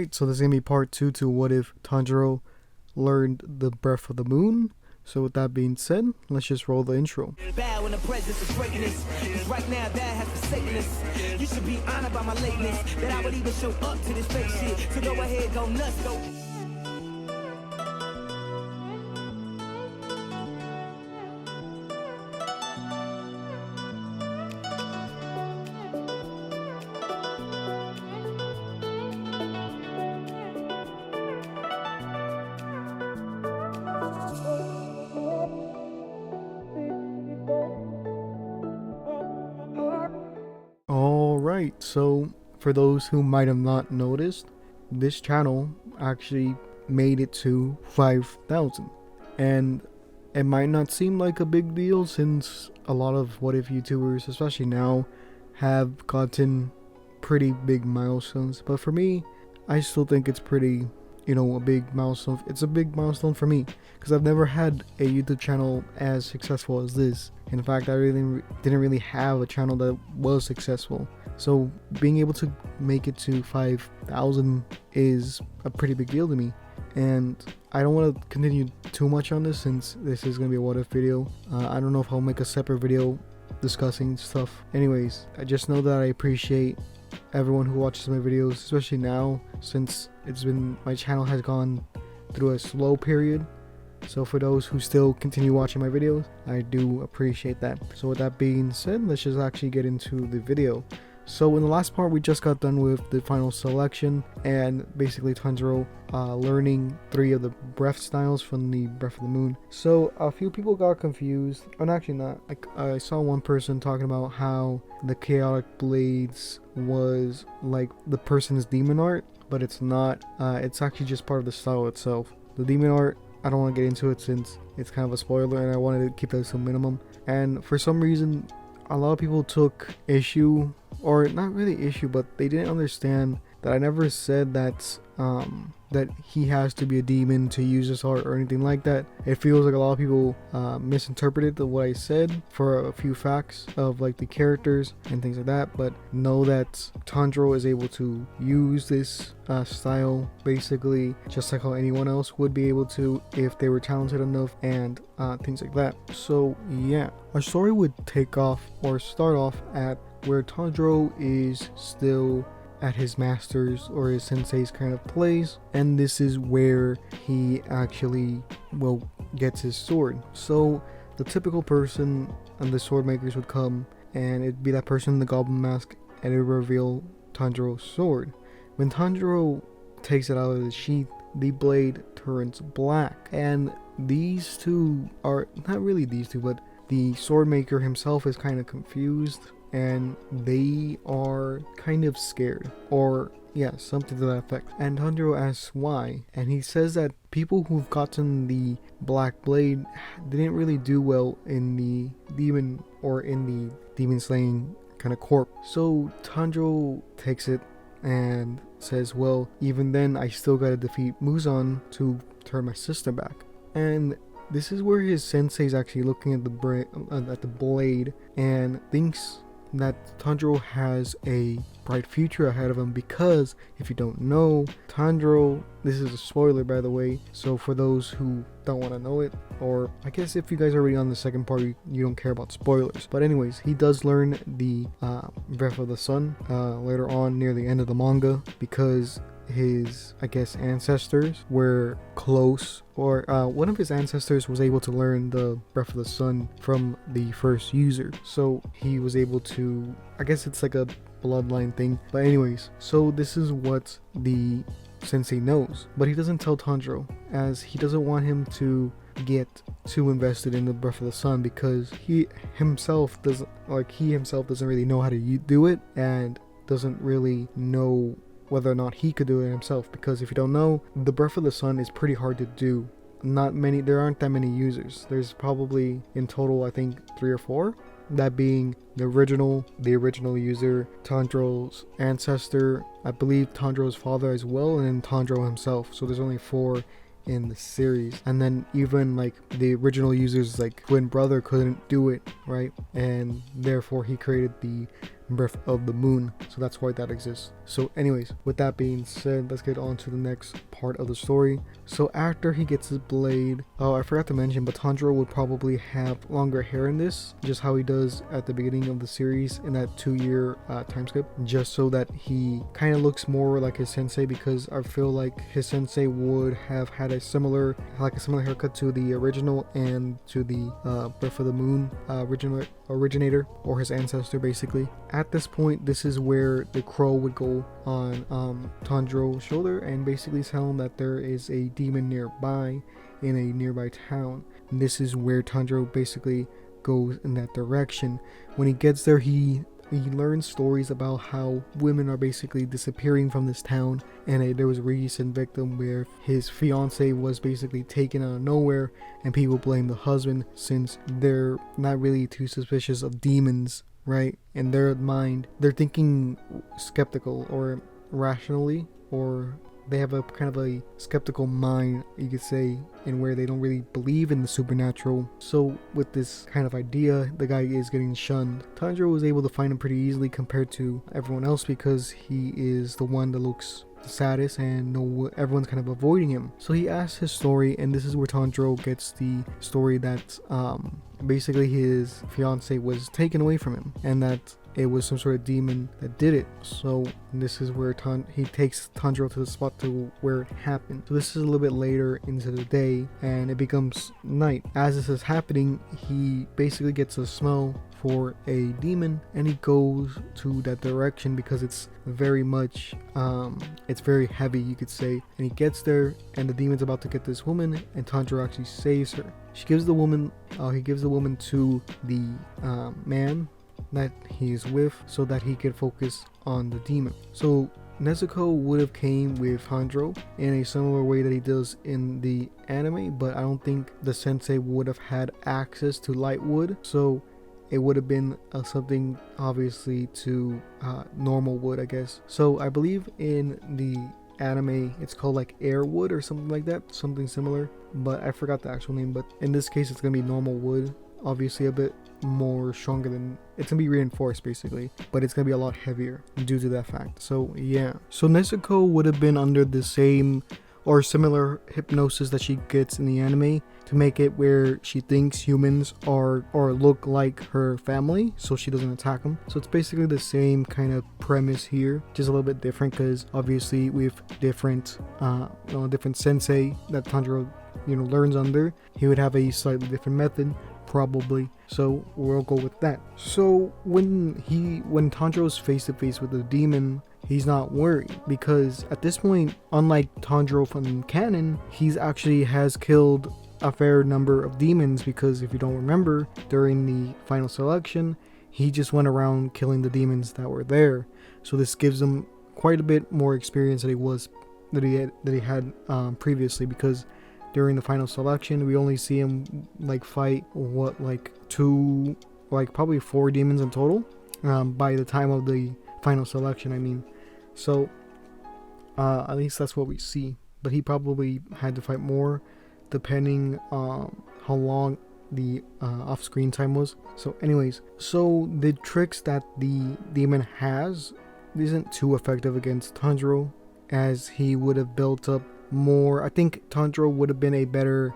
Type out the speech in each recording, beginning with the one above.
Alright, so this is going to be part 2 to what if Tanjiro learned the breath of the moon. So with that being said, let's just roll the intro. Bow in the presence of greatness. 'Cause right now that has forsaken us. You should be honored by my lateness. That I would even show up to this fake shit. So go ahead, go nuts, go. Alright, so for those who might have not noticed, this channel actually made it to 5,000. And it might not seem like a big deal since a lot of what if YouTubers, especially now, have gotten pretty big milestones. But for me, I still think it's pretty, a big milestone. It's a big milestone for me because I've never had a YouTube channel as successful as this. In fact, I really didn't really have a channel that was successful. So being able to make it to 5,000 is a pretty big deal to me. And I don't want to continue too much on this since this is going to be a what if video. I don't know if I'll make a separate video discussing stuff. Anyways, I just know that I appreciate everyone who watches my videos, especially now since my channel has gone through a slow period. So for those who still continue watching my videos, I do appreciate that. So with that being said, let's just actually get into the video. So in the last part, we just got done with the final selection and basically Tanjiro learning 3 of the breath styles from the Breath of the Moon. So a few people got confused, and actually not. I saw one person talking about how the chaotic blades was like the person's demon art, but it's not. It's actually just part of the style itself. The demon art, I don't want to get into it since it's kind of a spoiler and I wanted to keep that to a minimum. And for some reason, a lot of people took issue, or not really issue, but they didn't understand that I never said that he has to be a demon to use this art or anything like that. It feels like a lot of people misinterpreted what I said for a few facts of like the characters and things like that, but know that Tanjiro is able to use this style basically just like how anyone else would be able to if they were talented enough and things like that. So yeah, our story would start off at where Tanjiro is still at his master's or his sensei's kind of place, and this is where he actually gets his sword. So the typical person and the sword makers would come, and it'd be that person in the goblin mask, and it would reveal Tanjiro's sword. When Tanjiro takes it out of the sheath, the blade turns black, and these two are not really these two, but the sword maker himself is kind of confused, and they are kind of scared, or yeah, something to that effect. And Tanjiro asks why, and he says that people who've gotten the black blade didn't really do well in the demon or in the demon slaying kind of corp. So Tanjiro takes it and says, well, even then I still gotta defeat Muzan to turn my sister back. And this is where his sensei is actually looking at the blade and thinks that Tanjiro has a bright future ahead of him, because if you don't know, Tanjiro, this is a spoiler by the way, so for those who don't want to know it, or I guess if you guys are already on the second part, you don't care about spoilers, but anyways, he does learn the Breath of the Sun later on near the end of the manga, because his, I guess, ancestors were close, or one of his ancestors was able to learn the Breath of the Sun from the first user, so he was able to, I guess it's like a bloodline thing. But anyways, so this is what the sensei knows, but he doesn't tell Tanjiro, as he doesn't want him to get too invested in the Breath of the Sun, because he himself doesn't really know how to do it, and doesn't really know whether or not he could do it himself, because if you don't know, the Breath of the Sun is pretty hard to do. There aren't that many users. There's probably in total I think 3 or 4, that being the original user, Tanjiro's ancestor, I believe Tanjiro's father as well, and then Tanjiro himself. So there's only 4 in the series, and then even like the original user's like twin brother couldn't do it, right? And therefore he created the breath of the moon, so that's why that exists. So anyways, with that being said, let's get on to the next part of the story. So after he gets his blade, oh, I forgot to mention, but Tanjiro would probably have longer hair in this, just how he does at the beginning of the series in that 2-year time skip, just so that he kind of looks more like his sensei, because I feel like his sensei would have had a similar haircut to the original and to the Breath of the Moon originator, or his ancestor basically. At this point, this is where the crow would go on Tanjiro's shoulder and basically tell him that there is a demon nearby in a nearby town. And this is where Tanjiro basically goes in that direction. When he gets there, he learns stories about how women are basically disappearing from this town, and there was a recent victim where his fiance was basically taken out of nowhere, and people blame the husband since they're not really too suspicious of demons, right? In their mind, they're thinking skeptical or rationally, or they have a kind of a skeptical mind, you could say, in where they don't really believe in the supernatural. So with this kind of idea, the guy is getting shunned. Tanjiro was able to find him pretty easily compared to everyone else, because he is the one that looks the saddest and everyone's kind of avoiding him. So he asks his story, and this is where Tanjiro gets the story that basically his fiance was taken away from him, and that it was some sort of demon that did it. So this is where he takes Tanjiro to the spot to where it happened. So this is a little bit later into the day, and it becomes night. As this is happening, he basically gets a smell for a demon, and he goes to that direction because it's very much it's very heavy, you could say. And he gets there, and the demon's about to get this woman, and Tanjiro actually saves her. He gives the woman to the man that he's with, so that he could focus on the demon. So Nezuko would have came with Tanjiro in a similar way that he does in the anime, but I don't think the sensei would have had access to light wood, so it would have been something obviously to normal wood, I guess. So I believe in the anime it's called like air wood or something like that, something similar, but I forgot the actual name. But in this case, it's gonna be normal wood, obviously a bit more stronger than, it's gonna be reinforced basically, but it's gonna be a lot heavier due to that fact. So yeah, so Nezuko would have been under the same or similar hypnosis that she gets in the anime to make it where she thinks humans are or look like her family, so she doesn't attack them. So it's basically the same kind of premise here, just a little bit different, because obviously with different different sensei that Tanjiro learns under, he would have a slightly different method probably, so we'll go with that. So when Tanjiro's face to face with the demon, he's not worried, because at this point, unlike Tanjiro from canon, he's actually has killed a fair number of demons, because if you don't remember, during the final selection, he just went around killing the demons that were there. So this gives him quite a bit more experience that he had previously, because during the final selection, we only see him fight probably 4 demons in total by the time of the final selection, I mean. So at least that's what we see, but he probably had to fight more depending on how long the off-screen time was. So anyways, so the tricks that the demon has isn't too effective against Tanjiro, as he would have built up more. I think Tanjiro would have been a better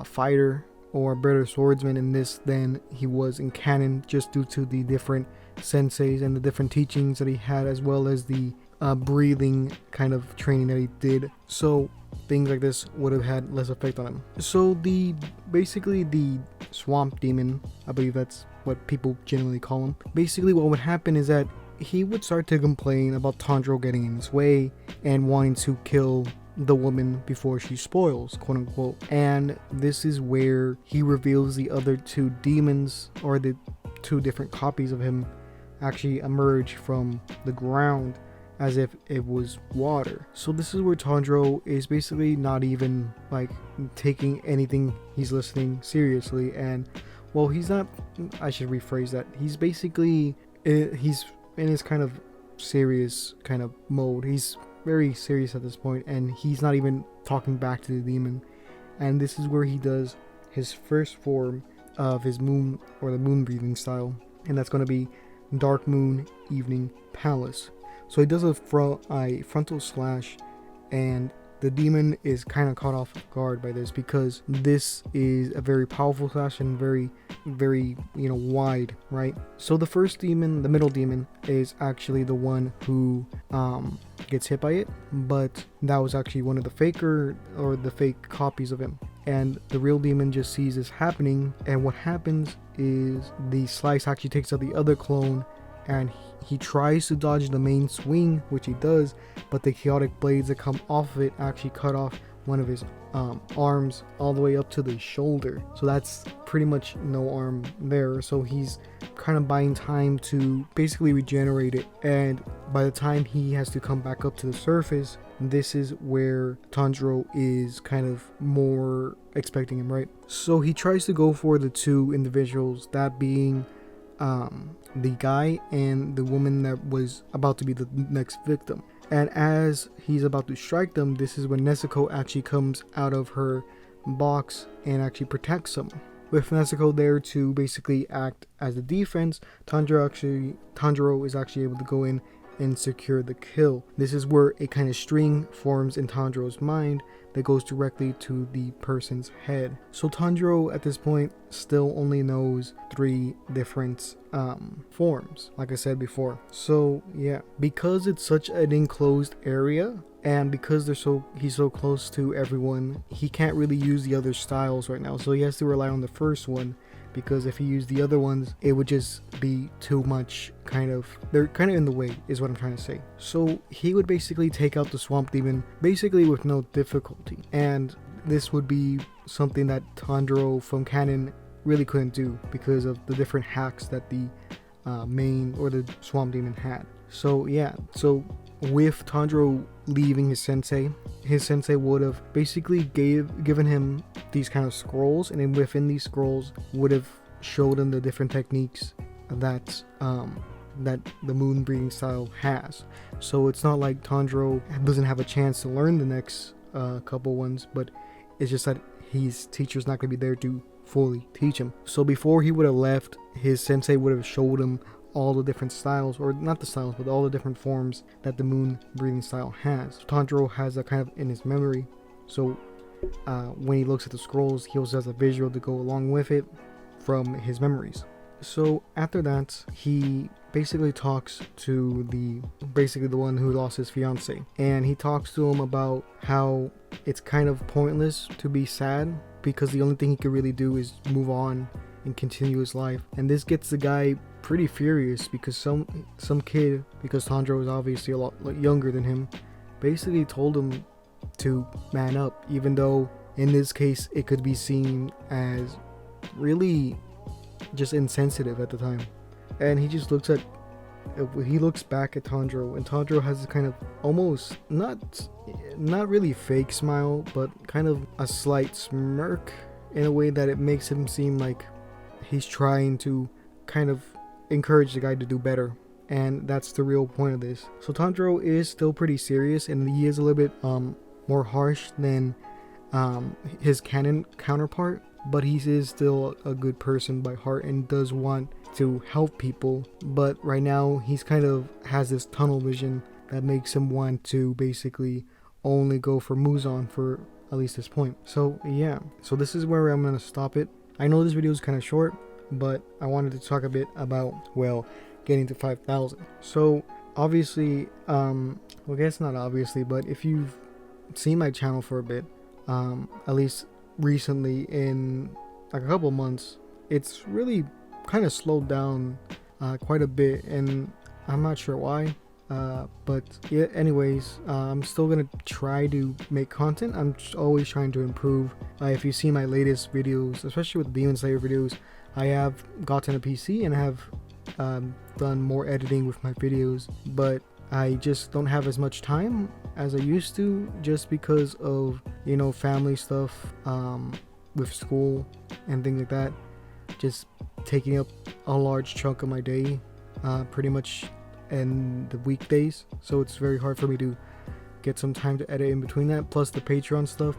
fighter or a better swordsman in this than he was in canon, just due to the different senseis and the different teachings that he had, as well as the breathing kind of training that he did. So things like this would have had less effect on him. So basically the swamp demon, I believe that's what people generally call him, basically what would happen is that he would start to complain about Tanjiro getting in his way and wanting to kill the woman before she spoils, quote unquote. And this is where he reveals the other 2 demons, or the 2 different copies of him, actually emerge from the ground as if it was water. So this is where Tanjiro is basically not even taking anything he's listening seriously, and well, he's not, I should rephrase that, he's basically he's in his kind of serious kind of mode. He's very serious at this point, and he's not even talking back to the demon. And this is where he does his first form of his moon, or the moon breathing style, and that's going to be Dark Moon Evening Palace. So he does a frontal slash, and the demon is kind of caught off guard by this because this is a very powerful slash and very, very, wide, right? So the first demon, the middle demon, is actually the one who gets hit by it, but that was actually one of the fake copies of him. And the real demon just sees this happening, and what happens is the slice actually takes out the other clone, and he tries to dodge the main swing, which he does, but the chaotic blades that come off of it actually cut off one of his arms all the way up to the shoulder. So that's pretty much no arm there. So he's kind of buying time to basically regenerate it, and by the time he has to come back up to the surface, this is where Tanjiro is kind of more expecting him, right? So he tries to go for the two individuals, that being the guy and the woman that was about to be the next victim. And as he's about to strike them, this is when Nezuko actually comes out of her box and actually protects him. With Nezuko there to basically act as the defense, Tanjiro is actually able to go in and secure the kill. This is where a kind of string forms in Tanjiro's mind that goes directly to the person's head. So Tanjiro at this point still only knows 3 different forms, like I said before. So yeah, because it's such an enclosed area, and because he's so close to everyone, he can't really use the other styles right now. So he has to rely on the first one, because if he used the other ones, it would just be too much. They're kind of in the way, is what I'm trying to say. So he would basically take out the swamp demon basically with no difficulty, and this would be something that Tanjiro from canon really couldn't do because of the different hacks that the the swamp demon had. So yeah, so with Tanjiro leaving his sensei would have basically given him these kind of scrolls, and then within these scrolls would have showed him the different techniques that the moon breathing style has. So it's not like Tanjiro doesn't have a chance to learn the next couple ones, but it's just that his teacher's not going to be there to fully teach him. So before he would have left, his sensei would have showed him all the different styles, or not the styles, but all the different forms that the moon breathing style has. So Tanjiro has that kind of in his memory. So when he looks at the scrolls, he also has a visual to go along with it from his memories. So after that, he basically talks to the one who lost his fiance, and he talks to him about how it's kind of pointless to be sad because the only thing he could really do is move on and continue his life. And this gets the guy pretty furious because some kid, because Tanjiro is obviously a lot younger than him, basically told him to man up, even though in this case it could be seen as really just insensitive at the time. And he just looks back at Tanjiro, and Tanjiro has this kind of almost not really fake smile, but kind of a slight smirk in a way that it makes him seem like he's trying to kind of encourage the guy to do better. And that's the real point of this. So Tanjiro is still pretty serious, and he is a little bit more harsh than his canon counterpart, but he is still a good person by heart and does want to help people. But right now he's kind of has this tunnel vision that makes him want to basically only go for Muzan for at least this point. So yeah, so this is where I'm gonna stop it. I know this video is kind of short, but I wanted to talk a bit about, well, getting to 5,000. So obviously, well, I guess not obviously, but if you've seen my channel for a bit, at least recently in like a couple months, it's really kind of slowed down quite a bit, and I'm not sure why. But yeah, anyways, I'm still gonna try to make content. I'm always trying to improve. If you see my latest videos, especially with the Demon Slayer videos, I have gotten a PC and have done more editing with my videos, but I just don't have as much time as I used to, just because of, you know, family stuff with school and things like that, just taking up a large chunk of my day pretty much in the weekdays. So it's very hard for me to get some time to edit in between that, plus the Patreon stuff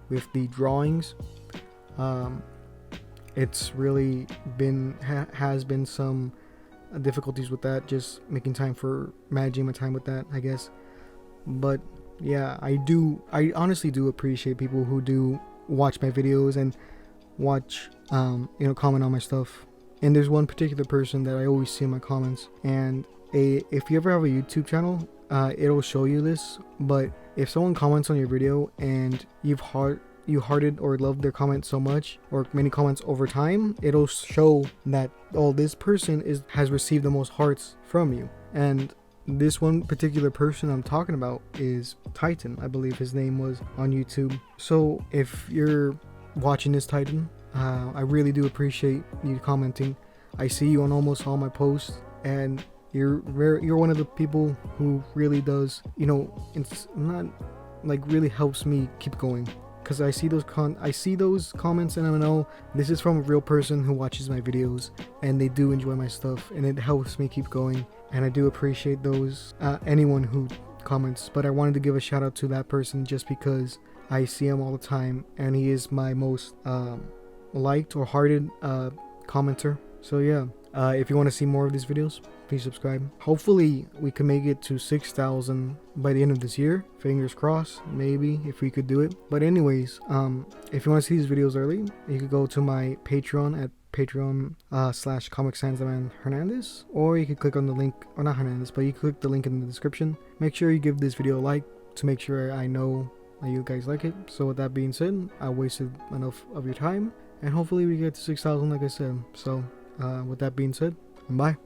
with the drawings. It's really been has been some difficulties with that, just making time for managing my time with that, I guess. But yeah, I honestly do appreciate people who do watch my videos and watch, comment on my stuff. And there's one particular person that I always see in my comments, and if you ever have a YouTube channel, it'll show you this. But if someone comments on your video and you hearted or loved their comment so much, or many comments over time, it'll show that, oh, this person has received the most hearts from you. And this one particular person I'm talking about is Titan, I believe his name was on YouTube. So if you're watching this, Titan, I really do appreciate you commenting. I see you on almost all my posts, and you're one of the people who really does, it's not like really helps me keep going, because I see those comments, and I know this is from a real person who watches my videos and they do enjoy my stuff, and it helps me keep going. And I do appreciate those, anyone who comments. But I wanted to give a shout out to that person just because I see him all the time, and he is my most liked or hearted commenter. So yeah, if you want to see more of these videos, please subscribe. Hopefully we can make it to 6,000 by the end of this year. Fingers crossed, maybe, if we could do it. But anyways, if you want to see these videos early, you could go to my Patreon at Patreon /ComicSansTheMan Hernandez, or you could click on the link, or not Hernandez, but you click the link in the description. Make sure you give this video a like to make sure I know that you guys like it. So with that being said, I wasted enough of your time, and hopefully we get to 6,000 like I said. So with that being said, bye.